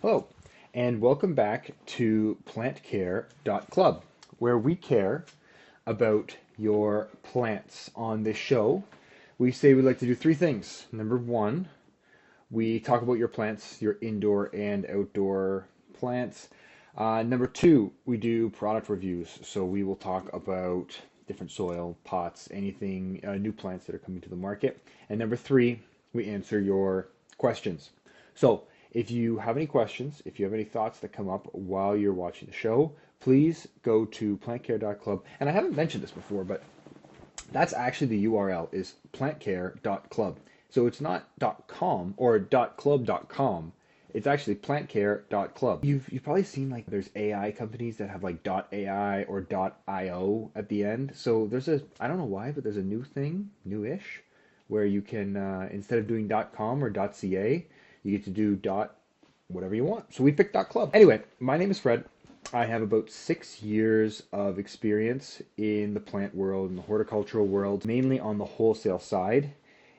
Hello, and welcome back to plantcare.club, where we care about your plants. On this show, we say we like to do three things. Number one, we talk about your plants, your indoor and outdoor plants. Number two, we do product reviews. So we will talk about different soil, pots, anything, new plants that are coming to the market. And number three, we answer your questions. So if you have any questions, if you have any thoughts that come up while you're watching the show, please go to plantcare.club. And I haven't mentioned this before, but that's actually the URL is plantcare.club. So it's not .com or .club.com. It's actually plantcare.club. You've probably seen like there's AI companies that have like .ai or .io at the end. So there's I don't know why, but there's a new thing, newish, where you can instead of doing .com or .ca, you get to do whatever you want. So we picked .club. Anyway, my name is Fred. I have about 6 years of experience in the plant world, in the horticultural world, mainly on the wholesale side,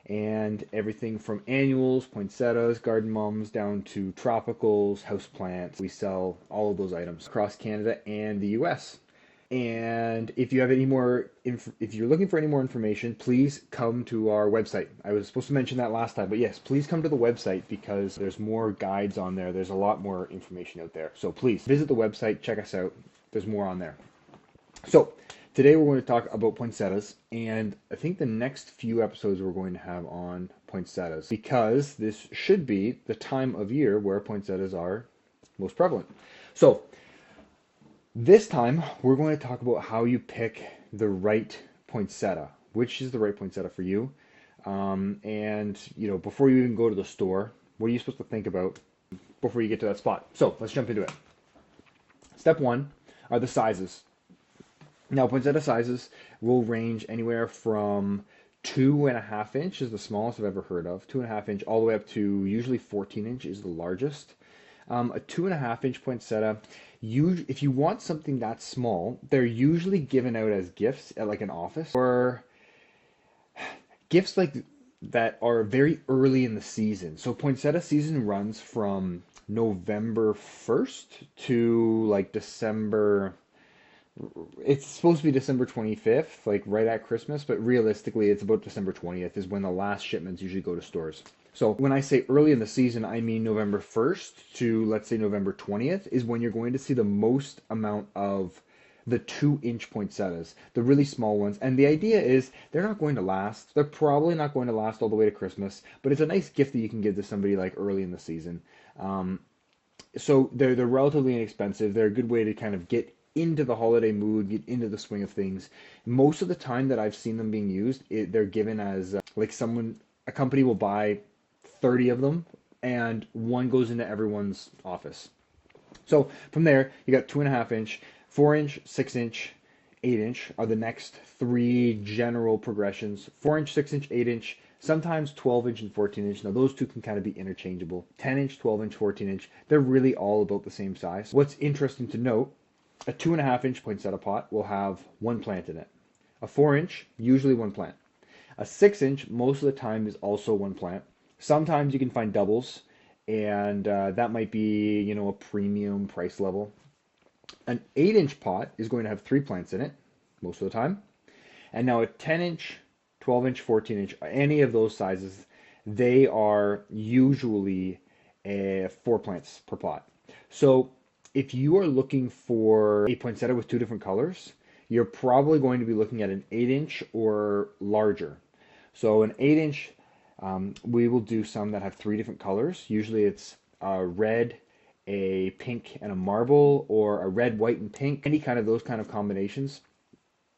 and everything from annuals, poinsettias, garden mums, down to tropicals, houseplants. We sell all of those items across Canada and the US. And if you have any more, if you're looking for any more information, please come to our website. I was supposed to mention that last time, but yes, please come to the website because there's more guides on there. There's a lot more information out there. So please visit the website, check us out. There's more on there. So today we're going to talk about poinsettias, and I think the next few episodes we're going to have on poinsettias because this should be the time of year where poinsettias are most prevalent. So this time, we're going to talk about how you pick the right poinsettia, which is the right poinsettia for you. And, before you even go to the store, what are you supposed to think about before you get to that spot? So let's jump into it. Step one are the sizes. Now, poinsettia sizes will range anywhere from 2.5 inch is the smallest I've ever heard of, 2.5 inch, all the way up to usually 14 inch is the largest. A 2.5 inch poinsettia, if you want something that small, they're usually given out as gifts at like an office or gifts like that are very early in the season. So poinsettia season runs from November 1st to like December. It's supposed to be December 25th, like right at Christmas, but realistically it's about December 20th is when the last shipments usually go to stores. So when I say early in the season, I mean November 1st to, let's say, November 20th is when you're going to see the most amount of the 2-inch poinsettias, the really small ones. And the idea is they're not going to last. They're probably not going to last all the way to Christmas, but it's a nice gift that you can give to somebody like early in the season. So they're relatively inexpensive. They're a good way to kind of get into the holiday mood, get into the swing of things. Most of the time that I've seen them being used, they're given as a company will buy 30 of them, and one goes into everyone's office. So from there, you got 2.5 inch, 4 inch, 6 inch, 8 inch are the next three general progressions. 4 inch, 6 inch, 8 inch, sometimes 12 inch and 14 inch. Now those two can kind of be interchangeable. 10 inch, 12 inch, 14 inch, they're really all about the same size. What's interesting to note, a 2.5 inch poinsettia pot will have one plant in it. A 4 inch, usually one plant. A 6 inch, most of the time, is also one plant. Sometimes you can find doubles, and that might be, a premium price level. An 8-inch pot is going to have 3 plants in it, most of the time. And now a 10-inch, 12-inch, 14-inch, any of those sizes, they are usually 4 plants per pot. So if you are looking for a poinsettia with 2 different colors, you're probably going to be looking at an 8-inch or larger. So an 8-inch, we will do some that have 3 different colors. Usually it's a red, a pink, and a marble, or a red, white, and pink. Any kind of those kind of combinations.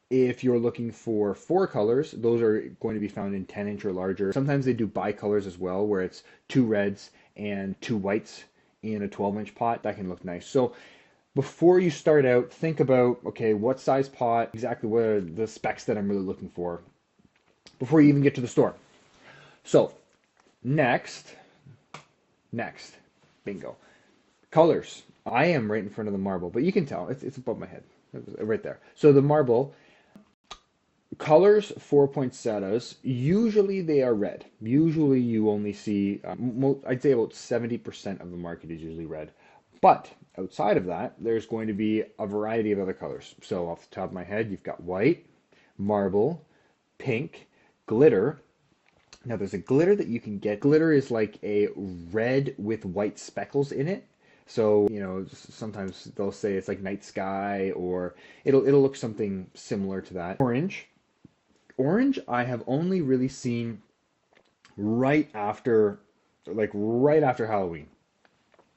If you're looking for 4 colors, those are going to be found in 10-inch or larger. Sometimes they do bicolors as well, where it's 2 reds and 2 whites in a 12-inch pot. That can look nice. So before you start out, think about, okay, what size pot, exactly what are the specs that I'm really looking for before you even get to the store. So, next, bingo. Colors. I am right in front of the marble, but you can tell, it's above my head, right there. So the marble, colors for poinsettias, usually they are red. Usually you only see, I'd say about 70% of the market is usually red. But outside of that, there's going to be a variety of other colors. So off the top of my head, you've got white, marble, pink, glitter. Now there's a glitter that you can get. Glitter is like a red with white speckles in it. So, sometimes they'll say it's like night sky, or it'll look something similar to that. Orange. Orange I have only really seen right after Halloween.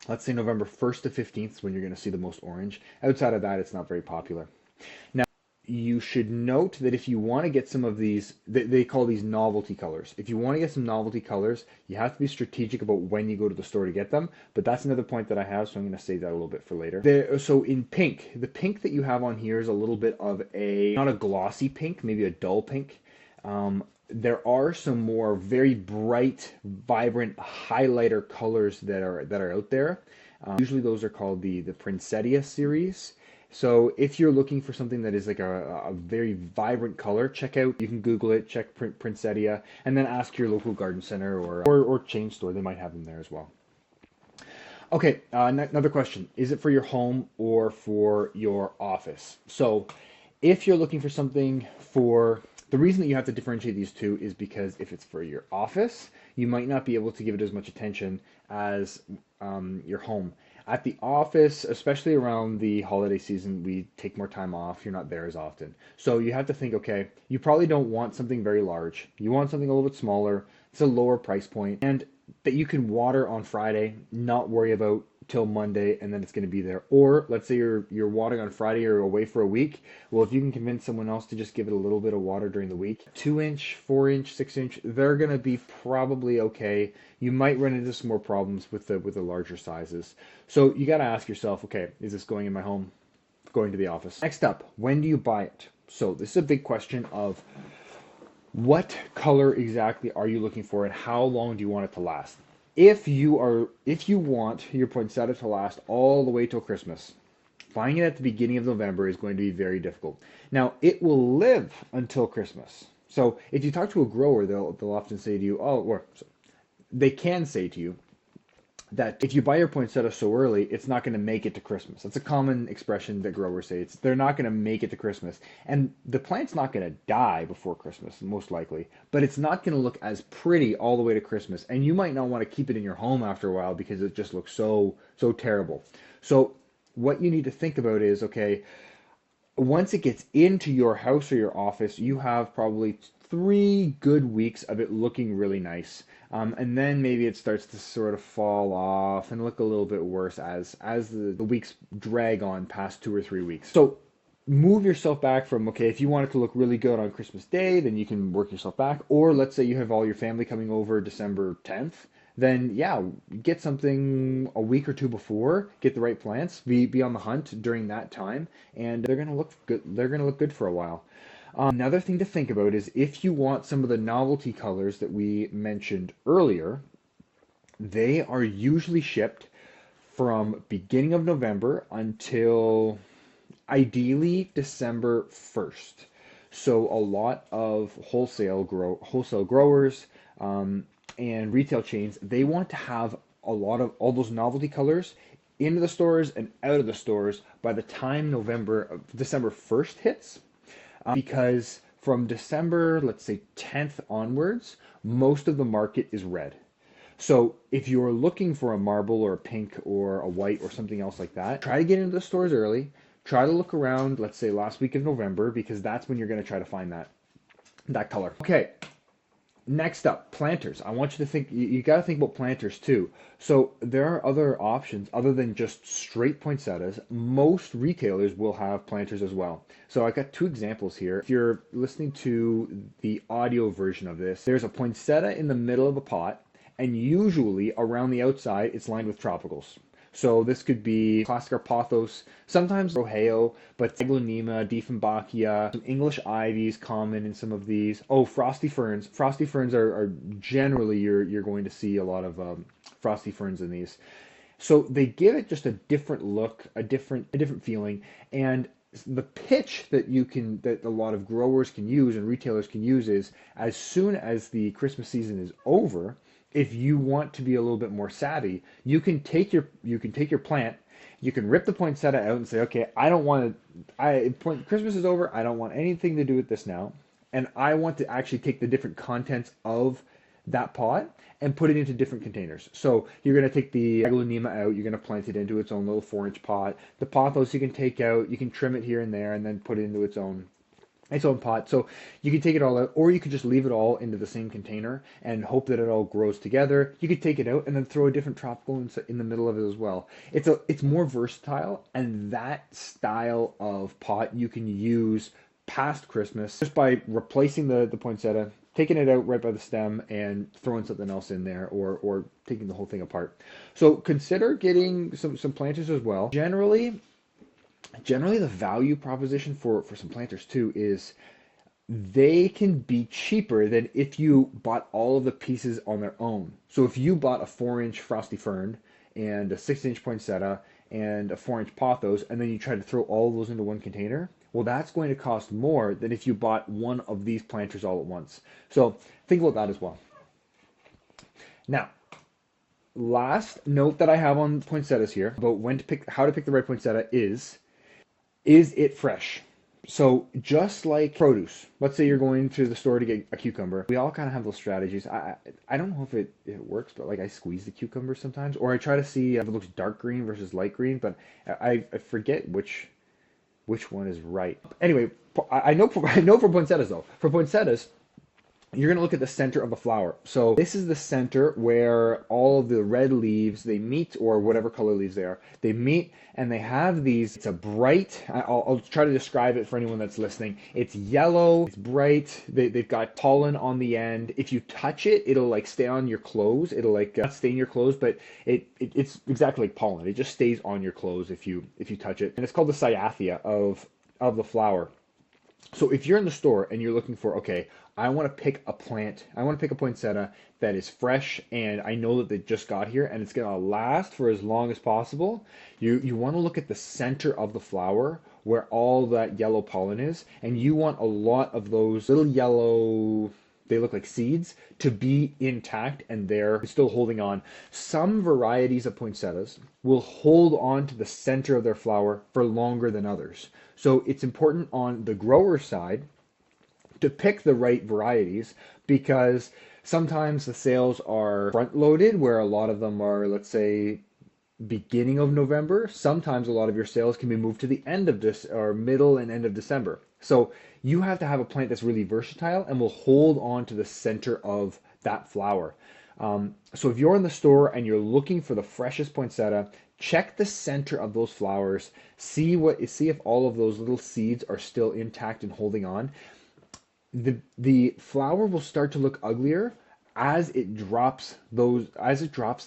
Let's say November 1st to 15th is when you're going to see the most orange. Outside of that, it's not very popular. Now, you should note that if you want to get some of these, they call these novelty colors. If you want to get some novelty colors, you have to be strategic about when you go to the store to get them. But that's another point that I have, so I'm going to save that a little bit for later. So in pink, the pink that you have on here is a little bit of not a glossy pink, maybe a dull pink. There are some more very bright, vibrant highlighter colors that are out there. Usually those are called the poinsettia series. So if you're looking for something that is like a very vibrant color, you can Google it, check poinsettia, and then ask your local garden center or chain store. They might have them there as well. Okay, another question. Is it for your home or for your office? So if you're looking for something the reason that you have to differentiate these two is because if it's for your office, you might not be able to give it as much attention as your home. At the office, especially around the holiday season, we take more time off. You're not there as often. So you have to think, okay, you probably don't want something very large. You want something a little bit smaller. It's a lower price point, and that you can water on Friday, not worry about till Monday, and then it's going to be there. Or let's say you're watering on Friday or away for a week. Well, if you can convince someone else to just give it a little bit of water during the week, 2-inch, 4-inch, 6-inch, they're going to be probably okay. You might run into some more problems with the larger sizes. So you got to ask yourself, okay, is this going in my home, going to the office? Next up, when do you buy it? So this is a big question of what color exactly are you looking for and how long do you want it to last? If you want your poinsettia to last all the way till Christmas, buying it at the beginning of November is going to be very difficult. Now, it will live until Christmas. So if you talk to a grower, they'll often say to you, they can say to you that if you buy your poinsettia so early, it's not going to make it to Christmas. That's a common expression that growers say. They're not going to make it to Christmas. And the plant's not going to die before Christmas, most likely, but it's not going to look as pretty all the way to Christmas. And you might not want to keep it in your home after a while because it just looks so terrible. So what you need to think about is, okay, once it gets into your house or your office, you have probably 3 good weeks of it looking really nice. And then maybe it starts to sort of fall off and look a little bit worse as the weeks drag on past 2 or 3 weeks. So move yourself back from, okay, if you want it to look really good on Christmas Day, then you can work yourself back. Or let's say you have all your family coming over December 10th. Then yeah, get something a week or two before, get the right plants, be on the hunt during that time, and they're gonna look good. They're gonna look good for a while. Another thing to think about is if you want some of the novelty colors that we mentioned earlier, they are usually shipped from beginning of November until ideally December 1st. So a lot of wholesale growers and retail chains, they want to have a lot of all those novelty colors into the stores and out of the stores by the time December 1st hits. Because from December, let's say 10th onwards, most of the market is red. So if you're looking for a marble or a pink or a white or something else like that, try to get into the stores early. Try to look around, let's say last week of November, because that's when you're going to try to find that color. Okay. Next up, planters. I want you to think, you got to think about planters too. So there are other options other than just straight poinsettias. Most retailers will have planters as well. So I got 2 examples here. If you're listening to the audio version of this, there's a poinsettia in the middle of a pot, and usually around the outside, it's lined with tropicals. So this could be classic Arpothos, sometimes Roheo, but Aglaonema, Dieffenbachia, some English ivies common in some of these. Oh, frosty ferns. Frosty ferns are generally, you're going to see a lot of frosty ferns in these. So they give it just a different look, a different feeling, and the pitch that a lot of growers can use and retailers can use is, as soon as the Christmas season is over, if you want to be a little bit more savvy, you can take your plant, you can rip the poinsettia out and say, okay, I don't want to. Christmas is over. I don't want anything to do with this now, and I want to actually take the different contents of that pot and put it into different containers. So you're going to take the aglaonema out, you're going to plant it into its own little 4-inch pot. The pothos you can take out, you can trim it here and there, and then put it into its own pot. So you can take it all out, or you could just leave it all into the same container and hope that it all grows together. You could take it out and then throw a different tropical in the middle of it as well. It's more versatile, and that style of pot you can use past Christmas just by replacing the poinsettia, taking it out right by the stem and throwing something else in there, or taking the whole thing apart. So consider getting some planters as well. Generally the value proposition for some planters too is they can be cheaper than if you bought all of the pieces on their own. So if you bought a 4-inch frosty fern and a 6-inch poinsettia and a 4-inch pothos, and then you try to throw all of those into one container, well, that's going to cost more than if you bought one of these planters all at once. So think about that as well. Now, last note that I have on poinsettias here about how to pick the right poinsettia is it fresh? So just like produce, let's say you're going to the store to get a cucumber. We all kind of have those strategies. I don't know if it works, but like I squeeze the cucumber sometimes, or I try to see if it looks dark green versus light green, but I forget which one is right. Anyway, I know for poinsettias though. For poinsettias, you're going to look at the center of the flower. So this is the center where all of the red leaves, they meet, or whatever color leaves they are, they meet, and they have these, it's a bright, I'll try to describe it for anyone that's listening. It's yellow, it's bright, they've got pollen on the end. If you touch it, it'll like stay on your clothes. It'll like not stain your clothes, but it's exactly like pollen. It just stays on your clothes if you touch it. And it's called the cyathea of the flower. So if you're in the store and you're looking for, okay, I want to pick a poinsettia that is fresh, and I know that they just got here and it's going to last for as long as possible, you want to look at the center of the flower where all that yellow pollen is, and you want a lot of those little yellow, they look like seeds, to be intact and they're still holding on. Some varieties of poinsettias will hold on to the center of their flower for longer than others. So it's important on the grower side to pick the right varieties, because sometimes the sales are front loaded where a lot of them are, let's say, beginning of November. Sometimes a lot of your sales can be moved to the end of this, or middle and end of December. So you have to have a plant that's really versatile and will hold on to the center of that flower. So if you're in the store and you're looking for the freshest poinsettia, check the center of those flowers, see if all of those little seeds are still intact and holding on. The flower will start to look uglier as it drops the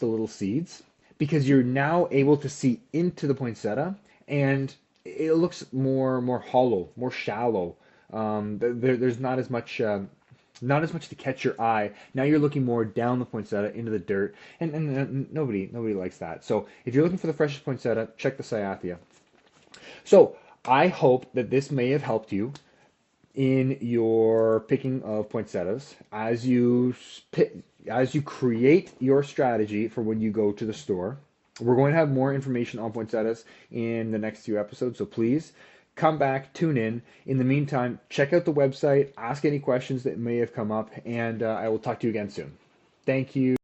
little seeds, because you're now able to see into the poinsettia and it looks more hollow, more shallow. There's not as much to catch your eye. Now you're looking more down the poinsettia into the dirt, and nobody likes that. So if you're looking for the freshest poinsettia, check the cyathea. So I hope that this may have helped you in your picking of poinsettias as you create your strategy for when you go to the store. We're going to have more information on poinsettias in the next few episodes, so please come back, tune in. In the meantime, check out the website, ask any questions that may have come up, and I will talk to you again soon. Thank you.